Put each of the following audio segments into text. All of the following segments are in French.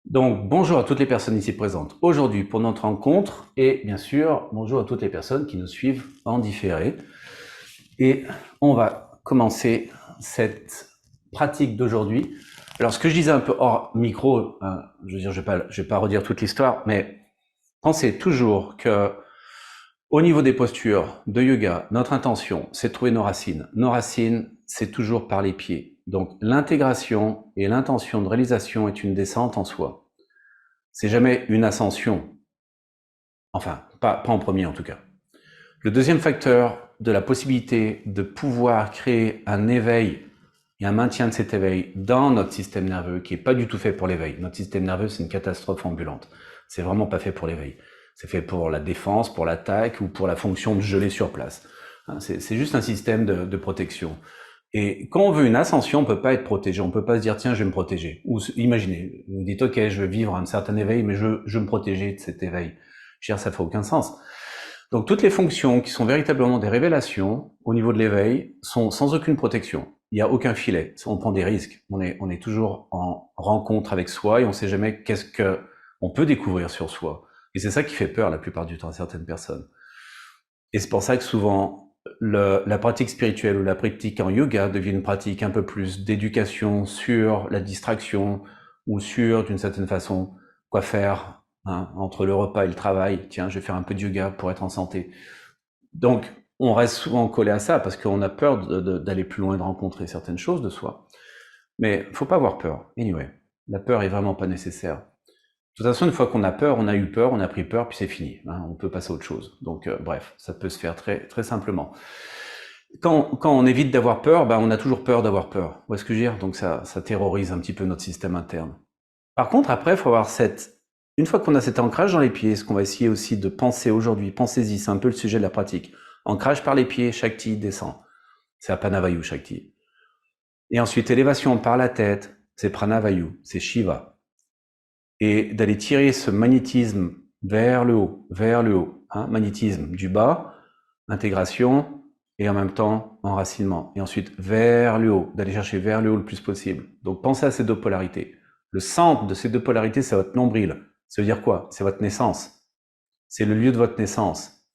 Donc, bonjour à toutes les personnes ici présentes aujourd'hui pour notre rencontre et bien sûr, bonjour à toutes les personnes qui nous suivent en différé. Et on va commencer cette pratique d'aujourd'hui. Alors, ce que je disais un peu hors micro, je veux dire, je vais pas redire toute l'histoire, mais pensez toujours que au niveau des postures de yoga, notre intention, c'est de trouver nos racines. Nos racines, c'est toujours par les pieds. Donc, l'intégration et l'intention de réalisation est une descente en soi. C'est jamais une ascension. Enfin, pas en premier en tout cas. Le deuxième facteur de la possibilité de pouvoir créer un éveil et un maintien de cet éveil dans notre système nerveux qui est pas du tout fait pour l'éveil. Notre système nerveux, c'est une catastrophe ambulante. C'est vraiment pas fait pour l'éveil. C'est fait pour la défense, pour l'attaque ou pour la fonction de geler sur place. C'est juste un système de protection. Et quand on veut une ascension, on peut pas être protégé. On peut pas se dire, tiens, je vais me protéger. Ou imaginez, vous dites, ok, je veux vivre un certain éveil, mais je veux me protéger de cet éveil. Je veux dire, ça fait aucun sens. Donc, toutes les fonctions qui sont véritablement des révélations au niveau de l'éveil sont sans aucune protection. Il n'y a aucun filet. On prend des risques. On est toujours en rencontre avec soi et on sait jamais qu'est-ce que on peut découvrir sur soi. Et c'est ça qui fait peur la plupart du temps à certaines personnes. Et c'est pour ça que souvent, la pratique spirituelle ou la pratique en yoga devient une pratique un peu plus d'éducation sur la distraction ou sur, d'une certaine façon, quoi faire entre le repas et le travail. Tiens, je vais faire un peu de yoga pour être en santé. Donc, on reste souvent collé à ça parce qu'on a peur d'aller plus loin, de rencontrer certaines choses de soi. Mais faut pas avoir peur. Anyway, la peur est vraiment pas nécessaire. De toute façon, une fois qu'on a peur, on a eu peur, on a pris peur, puis c'est fini. On peut passer à autre chose. Donc, bref, ça peut se faire très, très simplement. Quand on évite d'avoir peur, on a toujours peur d'avoir peur. Vous voyez ce que je veux dire? Donc, ça terrorise un petit peu notre système interne. Par contre, après, il faut avoir une fois qu'on a cet ancrage dans les pieds, ce qu'on va essayer aussi de penser aujourd'hui, pensez-y, c'est un peu le sujet de la pratique. Ancrage par les pieds, Shakti descend. C'est Apanavayu, Shakti. Et ensuite, élévation par la tête, c'est Pranavayu, c'est Shiva. Et d'aller tirer ce magnétisme vers le haut, magnétisme du bas, intégration, et en même temps enracinement. Et ensuite vers le haut, d'aller chercher vers le haut le plus possible. Donc pensez à ces deux polarités. Le centre de ces deux polarités, c'est votre nombril. Ça veut dire quoi? C'est votre naissance. C'est le lieu de votre naissance.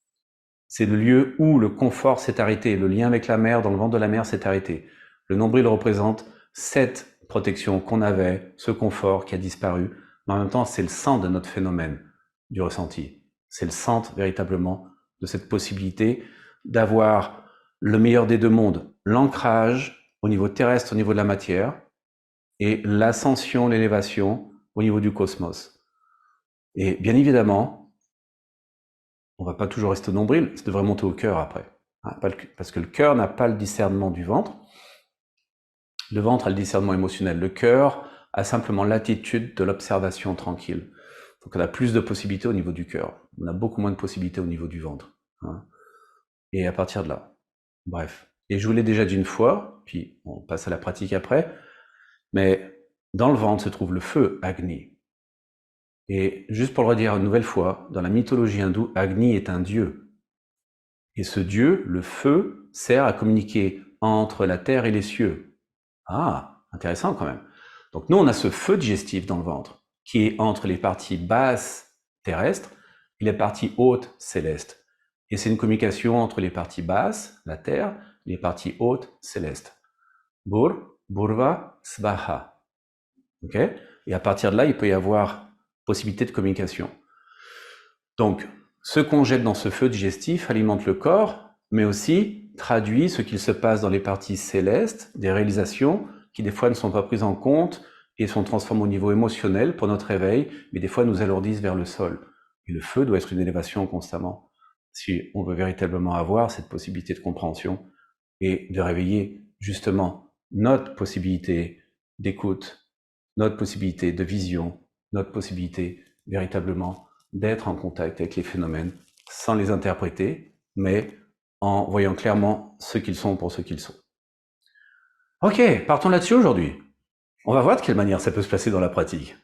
C'est le lieu où le confort s'est arrêté. Le lien avec la mer, dans le ventre de la mer, s'est arrêté. Le nombril représente cette protection qu'on avait, ce confort qui a disparu. Mais en même temps, c'est le centre de notre phénomène du ressenti. C'est le centre véritablement de cette possibilité d'avoir le meilleur des deux mondes, l'ancrage au niveau terrestre, au niveau de la matière, et l'ascension, l'élévation au niveau du cosmos. Et bien évidemment, on va pas toujours rester au nombril, ça devrait monter au cœur après. Parce que le cœur n'a pas le discernement du ventre. Le ventre a le discernement émotionnel. Le cœur a simplement l'attitude de l'observation tranquille. Donc on a plus de possibilités au niveau du cœur. On a beaucoup moins de possibilités au niveau du ventre. Et à partir de là, bref. Et je vous l'ai déjà dit une fois, puis on passe à la pratique après, mais dans le ventre se trouve le feu, Agni. Et juste pour le redire une nouvelle fois, dans la mythologie hindoue, Agni est un dieu. Et ce dieu, le feu, sert à communiquer entre la terre et les cieux. Ah, intéressant quand même. Donc nous, on a ce feu digestif dans le ventre, qui est entre les parties basses terrestres et les parties hautes célestes. Et c'est une communication entre les parties basses, la terre, et les parties hautes célestes. Bur, Burva, Svaha. Ok? Et à partir de là, il peut y avoir possibilité de communication. Donc, ce qu'on jette dans ce feu digestif alimente le corps, mais aussi traduit ce qu'il se passe dans les parties célestes, des réalisations qui des fois ne sont pas prises en compte et sont transformées au niveau émotionnel pour notre réveil, mais des fois nous alourdissent vers le sol. Et le feu doit être une élévation constamment, si on veut véritablement avoir cette possibilité de compréhension et de réveiller justement notre possibilité d'écoute, notre possibilité de vision, notre possibilité véritablement d'être en contact avec les phénomènes sans les interpréter, mais en voyant clairement ce qu'ils sont pour ce qu'ils sont. Ok, partons là-dessus aujourd'hui. On va voir de quelle manière ça peut se placer dans la pratique.